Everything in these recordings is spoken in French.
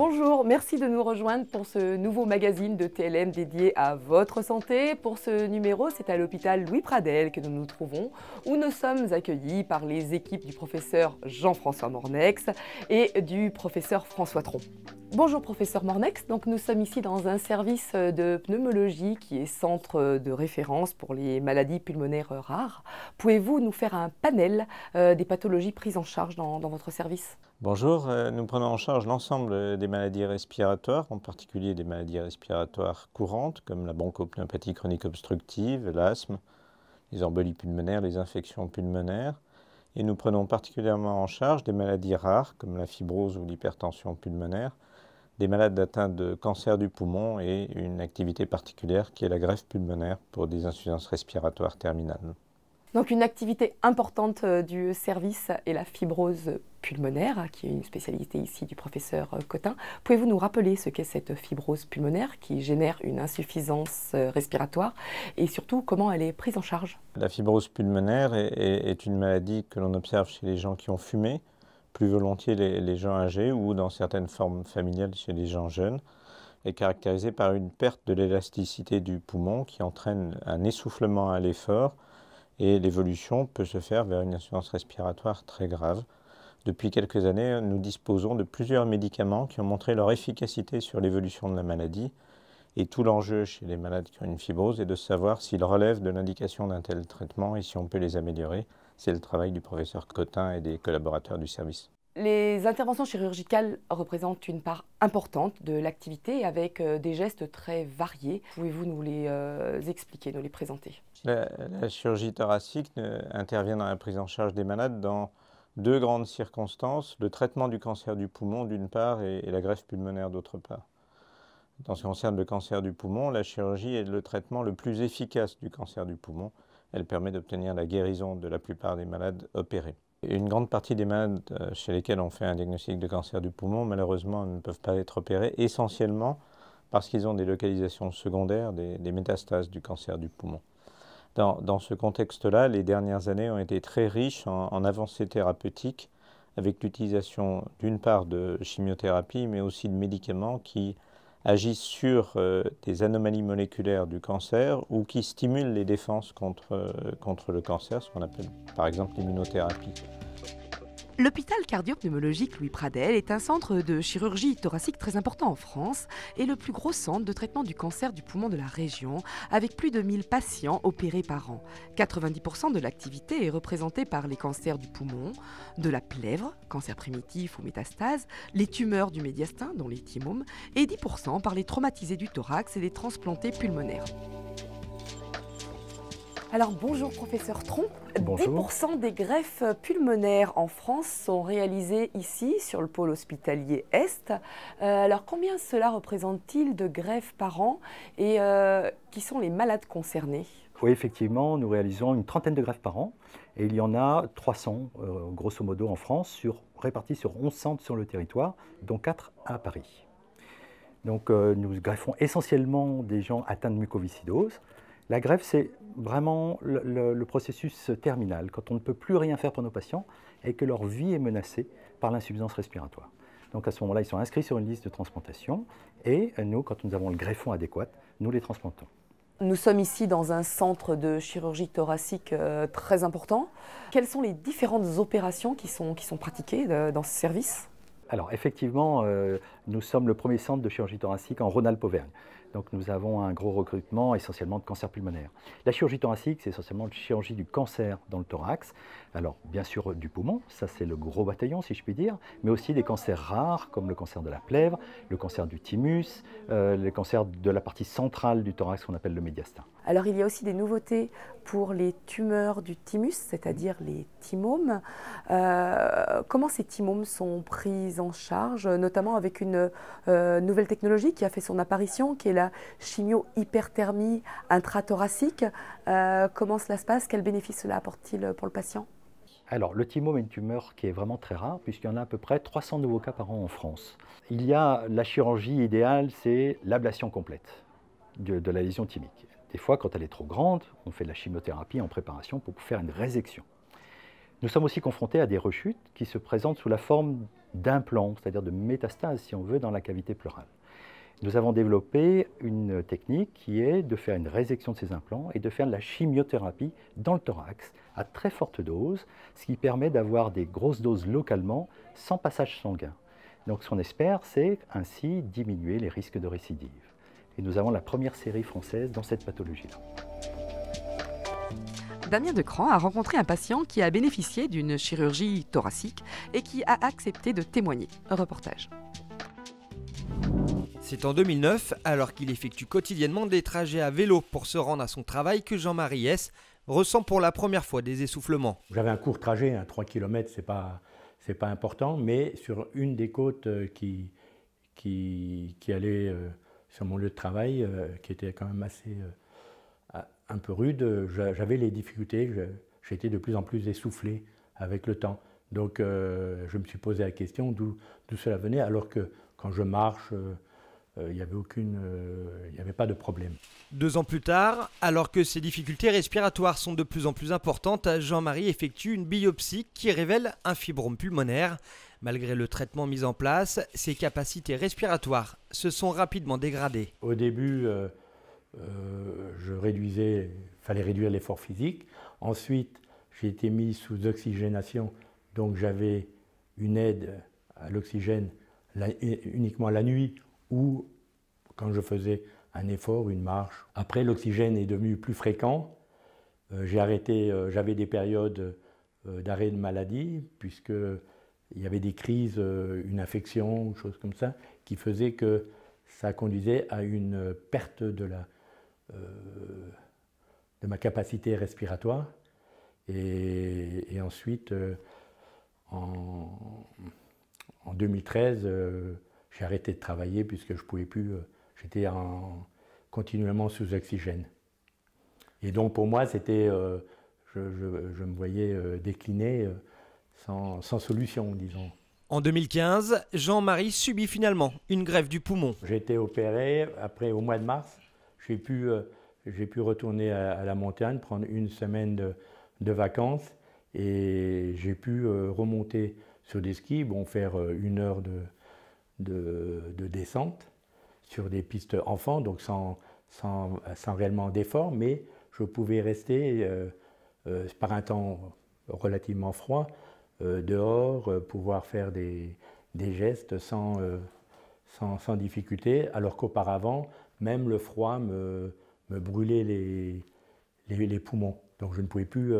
Bonjour, merci de nous rejoindre pour ce nouveau magazine de TLM dédié à votre santé. Pour ce numéro, c'est à l'hôpital Louis Pradel que nous nous trouvons, où nous sommes accueillis par les équipes du professeur Jean-François Mornex et du professeur François Tron. Bonjour professeur Mornex, donc nous sommes ici dans un service de pneumologie qui est centre de référence pour les maladies pulmonaires rares. Pouvez-vous nous faire un panel des pathologies prises en charge dans votre service ? Bonjour, nous prenons en charge l'ensemble des maladies respiratoires, en particulier des maladies respiratoires courantes comme la bronchopneumopathie chronique obstructive, l'asthme, les embolies pulmonaires, les infections pulmonaires. Et nous prenons particulièrement en charge des maladies rares comme la fibrose ou l'hypertension pulmonaire, des malades atteints de cancer du poumon et une activité particulière qui est la greffe pulmonaire pour des insuffisances respiratoires terminales. Donc une activité importante du service est la fibrose pulmonaire, qui est une spécialité ici du professeur Cotin. Pouvez-vous nous rappeler ce qu'est cette fibrose pulmonaire qui génère une insuffisance respiratoire et surtout comment elle est prise en charge? La fibrose pulmonaire est une maladie que l'on observe chez les gens qui ont fumé, plus volontiers les gens âgés ou dans certaines formes familiales chez les gens jeunes, est caractérisée par une perte de l'élasticité du poumon qui entraîne un essoufflement à l'effort. Et l'évolution peut se faire vers une insuffisance respiratoire très grave. Depuis quelques années, nous disposons de plusieurs médicaments qui ont montré leur efficacité sur l'évolution de la maladie. Et tout l'enjeu chez les malades qui ont une fibrose est de savoir s'ils relèvent de l'indication d'un tel traitement et si on peut les améliorer. C'est le travail du professeur Cotin et des collaborateurs du service. Les interventions chirurgicales représentent une part importante de l'activité avec des gestes très variés. Pouvez-vous nous les expliquer, nous les présenter? La chirurgie thoracique intervient dans la prise en charge des malades dans deux grandes circonstances, le traitement du cancer du poumon d'une part et la greffe pulmonaire d'autre part. En ce qui concerne le cancer du poumon, la chirurgie est le traitement le plus efficace du cancer du poumon. Elle permet d'obtenir la guérison de la plupart des malades opérés. Une grande partie des malades chez lesquels on fait un diagnostic de cancer du poumon, malheureusement, ne peuvent pas être opérés, essentiellement parce qu'ils ont des localisations secondaires, des métastases du cancer du poumon. Dans ce contexte-là, les dernières années ont été très riches en avancées thérapeutiques, avec l'utilisation d'une part de chimiothérapie, mais aussi de médicaments qui agissent sur des anomalies moléculaires du cancer ou qui stimulent les défenses contre le cancer, ce qu'on appelle par exemple l'immunothérapie. L'hôpital cardio-pneumologique Louis Pradel est un centre de chirurgie thoracique très important en France et le plus gros centre de traitement du cancer du poumon de la région, avec plus de 1000 patients opérés par an. 90% de l'activité est représentée par les cancers du poumon, de la plèvre, cancer primitif ou métastase, les tumeurs du médiastin, dont les thymomes, et 10% par les traumatisés du thorax et les transplantés pulmonaires. Alors bonjour professeur Tron, Bonjour. 10% des greffes pulmonaires en France sont réalisées ici sur le pôle hospitalier Est. Alors combien cela représente-t-il de greffes par an et qui sont les malades concernés? Oui, effectivement, nous réalisons une trentaine de greffes par an et il y en a 300 grosso modo en France, répartis sur 11 centres sur le territoire, dont 4 à Paris. Donc nous greffons essentiellement des gens atteints de mucoviscidose. La greffe, c'est vraiment le processus terminal, quand on ne peut plus rien faire pour nos patients et que leur vie est menacée par l'insuffisance respiratoire. Donc à ce moment-là, ils sont inscrits sur une liste de transplantation et nous, quand nous avons le greffon adéquat, nous les transplantons. Nous sommes ici dans un centre de chirurgie thoracique très important. Quelles sont les différentes opérations qui sont pratiquées dans ce service ? Alors effectivement, nous sommes le premier centre de chirurgie thoracique en Rhône-Alpes-Auvergne. Donc nous avons un gros recrutement essentiellement de cancer pulmonaire. La chirurgie thoracique, c'est essentiellement la chirurgie du cancer dans le thorax. Alors bien sûr du poumon, ça c'est le gros bataillon si je puis dire, mais aussi des cancers rares comme le cancer de la plèvre, le cancer du thymus, le cancer de la partie centrale du thorax qu'on appelle le médiastin. Alors il y a aussi des nouveautés pour les tumeurs du thymus, c'est-à-dire les thymomes. Comment ces thymomes sont pris en charge, notamment avec une nouvelle technologie qui a fait son apparition, qui est la chimio-hyperthermie intrathoracique. Comment cela se passe? Quels bénéfices cela apporte-t-il pour le patient? Alors, le thymome est une tumeur qui est vraiment très rare, puisqu'il y en a à peu près 300 nouveaux cas par an en France. Il y a la chirurgie idéale, c'est l'ablation complète de la lésion thymique. Des fois, quand elle est trop grande, on fait de la chimiothérapie en préparation pour faire une résection. Nous sommes aussi confrontés à des rechutes qui se présentent sous la forme d'implants, c'est-à-dire de métastases, si on veut, dans la cavité pleurale. Nous avons développé une technique qui est de faire une résection de ces implants et de faire de la chimiothérapie dans le thorax à très forte dose, ce qui permet d'avoir des grosses doses localement sans passage sanguin. Donc ce qu'on espère, c'est ainsi diminuer les risques de récidive. Et nous avons la première série française dans cette pathologie-là. Damien Decran a rencontré un patient qui a bénéficié d'une chirurgie thoracique et qui a accepté de témoigner. Un reportage. C'est en 2009, alors qu'il effectue quotidiennement des trajets à vélo pour se rendre à son travail, que Jean-Marie S. ressent pour la première fois des essoufflements. J'avais un court trajet, 3 km, c'est pas important, mais sur une des côtes qui allait sur mon lieu de travail, qui était quand même assez un peu rude, j'avais les difficultés, j'étais de plus en plus essoufflé avec le temps. Donc je me suis posé la question d'où cela venait, alors que quand je marche, il n'y avait pas de problème. 2 ans plus tard, alors que ses difficultés respiratoires sont de plus en plus importantes, Jean-Marie effectue une biopsie qui révèle un fibrome pulmonaire. Malgré le traitement mis en place, ses capacités respiratoires se sont rapidement dégradées. Au début, fallait réduire l'effort physique. Ensuite, j'ai été mis sous oxygénation, donc j'avais une aide à l'oxygène uniquement la nuit ou quand je faisais un effort, une marche. Après, l'oxygène est devenu plus fréquent. J'avais des périodes d'arrêt de maladie, puisqu'il y avait des crises, une infection, une chose comme ça, qui faisait que ça conduisait à une perte de ma capacité respiratoire. Et ensuite, en 2013, j'ai arrêté de travailler puisque je ne pouvais plus, j'étais continuellement sous oxygène. Et donc pour moi, c'était, je me voyais décliner sans solution, disons. En 2015, Jean-Marie subit finalement une greffe du poumon. J'ai été opéré, après au mois de mars, j'ai pu retourner à la montagne, prendre une semaine de vacances et j'ai pu remonter sur des skis, faire 1 heure de descente sur des pistes enfants, donc sans réellement d'effort, mais je pouvais rester par un temps relativement froid dehors, pouvoir faire des gestes sans difficulté, alors qu'auparavant, même le froid me brûlait les poumons. Donc je ne pouvais plus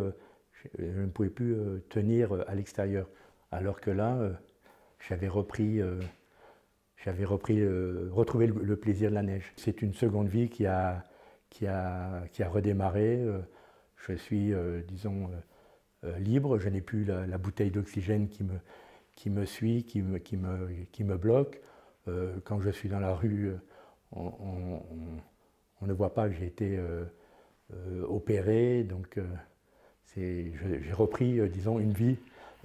tenir à l'extérieur. Alors que là, j'avais retrouvé le plaisir de la neige. C'est une seconde vie qui a redémarré. Je suis, disons, libre. Je n'ai plus la bouteille d'oxygène qui me suit, qui me bloque. Quand je suis dans la rue, on ne voit pas que j'ai été opéré. Donc, j'ai repris, disons, une vie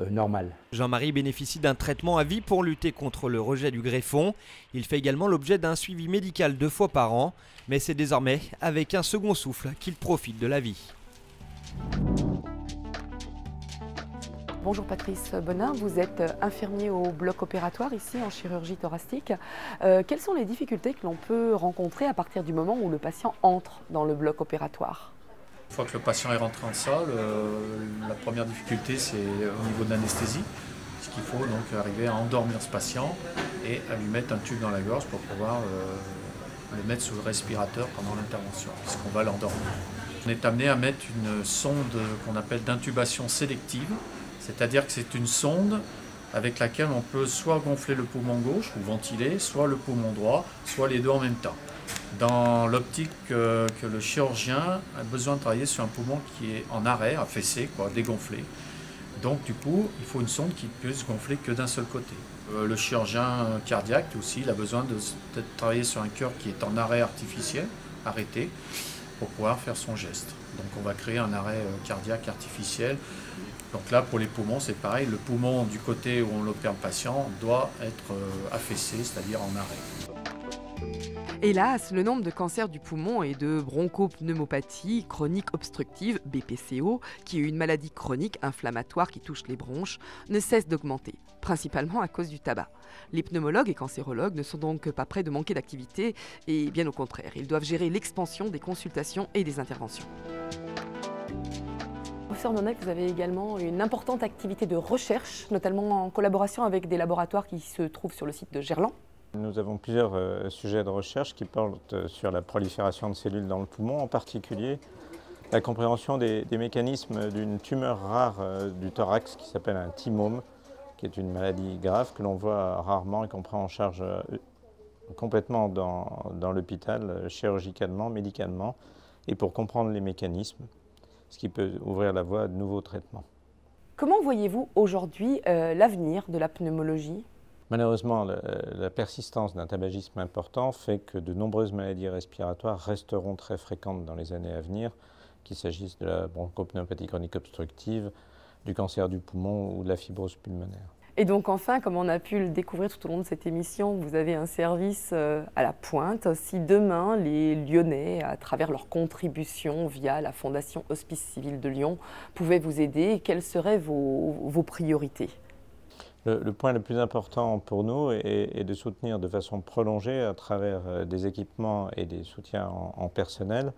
normale. Jean-Marie bénéficie d'un traitement à vie pour lutter contre le rejet du greffon. Il fait également l'objet d'un suivi médical 2 fois par an, mais c'est désormais avec un second souffle qu'il profite de la vie. Bonjour Patrice Bonin, vous êtes infirmier au bloc opératoire ici en chirurgie thoracique. Quelles sont les difficultés que l'on peut rencontrer à partir du moment où le patient entre dans le bloc opératoire ? Une fois que le patient est rentré en salle, la première difficulté c'est au niveau de l'anesthésie, puisqu'il faut donc arriver à endormir ce patient et à lui mettre un tube dans la gorge pour pouvoir le mettre sous le respirateur pendant l'intervention, puisqu'on va l'endormir. On est amené à mettre une sonde qu'on appelle d'intubation sélective, c'est-à-dire que c'est une sonde avec laquelle on peut soit gonfler le poumon gauche ou ventiler, soit le poumon droit, soit les deux en même temps. Dans l'optique que le chirurgien a besoin de travailler sur un poumon qui est en arrêt, affaissé, dégonflé. Donc du coup, il faut une sonde qui ne puisse gonfler que d'un seul côté. Le chirurgien cardiaque aussi, il a besoin de travailler sur un cœur qui est en arrêt artificiel, arrêté, pour pouvoir faire son geste. Donc on va créer un arrêt cardiaque artificiel. Donc là, pour les poumons, c'est pareil. Le poumon du côté où on opère le patient doit être affaissé, c'est-à-dire en arrêt. Hélas, le nombre de cancers du poumon et de bronchopneumopathie chronique obstructive, BPCO, qui est une maladie chronique inflammatoire qui touche les bronches, ne cesse d'augmenter, principalement à cause du tabac. Les pneumologues et cancérologues ne sont donc pas près de manquer d'activité et bien au contraire, ils doivent gérer l'expansion des consultations et des interventions. Professeur Mornex, vous avez également une importante activité de recherche, notamment en collaboration avec des laboratoires qui se trouvent sur le site de Gerland. Nous avons plusieurs sujets de recherche qui portent sur la prolifération de cellules dans le poumon, en particulier la compréhension des mécanismes d'une tumeur rare du thorax qui s'appelle un thymome, qui est une maladie grave que l'on voit rarement et qu'on prend en charge complètement dans l'hôpital, chirurgicalement, médicalement, et pour comprendre les mécanismes, ce qui peut ouvrir la voie à de nouveaux traitements. Comment voyez-vous aujourd'hui l'avenir de la pneumologie ? Malheureusement, la persistance d'un tabagisme important fait que de nombreuses maladies respiratoires resteront très fréquentes dans les années à venir, qu'il s'agisse de la bronchopneumopathie chronique obstructive, du cancer du poumon ou de la fibrose pulmonaire. Et donc enfin, comme on a pu le découvrir tout au long de cette émission, vous avez un service à la pointe. Si demain, les Lyonnais, à travers leur contribution via la Fondation Hospice Civil de Lyon, pouvaient vous aider, quelles seraient vos priorités ? Le point le plus important pour nous est de soutenir de façon prolongée à travers des équipements et des soutiens en personnel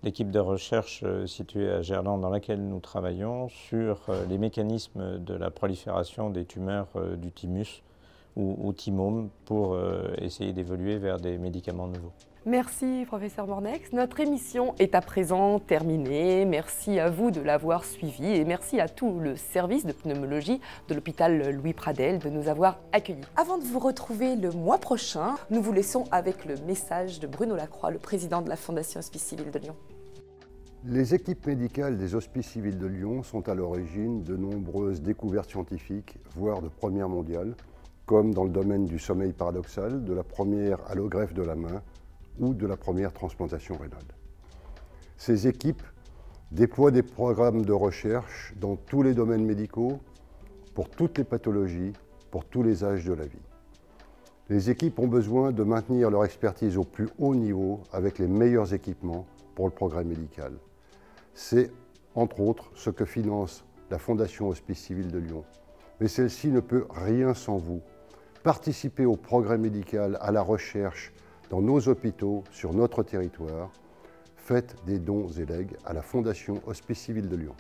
l'équipe de recherche située à Gerland dans laquelle nous travaillons sur les mécanismes de la prolifération des tumeurs du thymus ou thymome pour essayer d'évoluer vers des médicaments nouveaux. Merci professeur Mornex. Notre émission est à présent terminée. Merci à vous de l'avoir suivi et merci à tout le service de pneumologie de l'hôpital Louis Pradel de nous avoir accueillis. Avant de vous retrouver le mois prochain, nous vous laissons avec le message de Bruno Lacroix, le président de la Fondation Hospice Civil de Lyon. Les équipes médicales des Hospices Civils de Lyon sont à l'origine de nombreuses découvertes scientifiques, voire de première mondiale, comme dans le domaine du sommeil paradoxal, de la première allogreffe de la main, ou de la première transplantation rénale. Ces équipes déploient des programmes de recherche dans tous les domaines médicaux, pour toutes les pathologies, pour tous les âges de la vie. Les équipes ont besoin de maintenir leur expertise au plus haut niveau avec les meilleurs équipements pour le progrès médical. C'est, entre autres, ce que finance la Fondation Hospice Civil de Lyon. Mais celle-ci ne peut rien sans vous. Participez au progrès médical, à la recherche, dans nos hôpitaux, sur notre territoire, faites des dons et legs à la Fondation Hospice Civil de Lyon.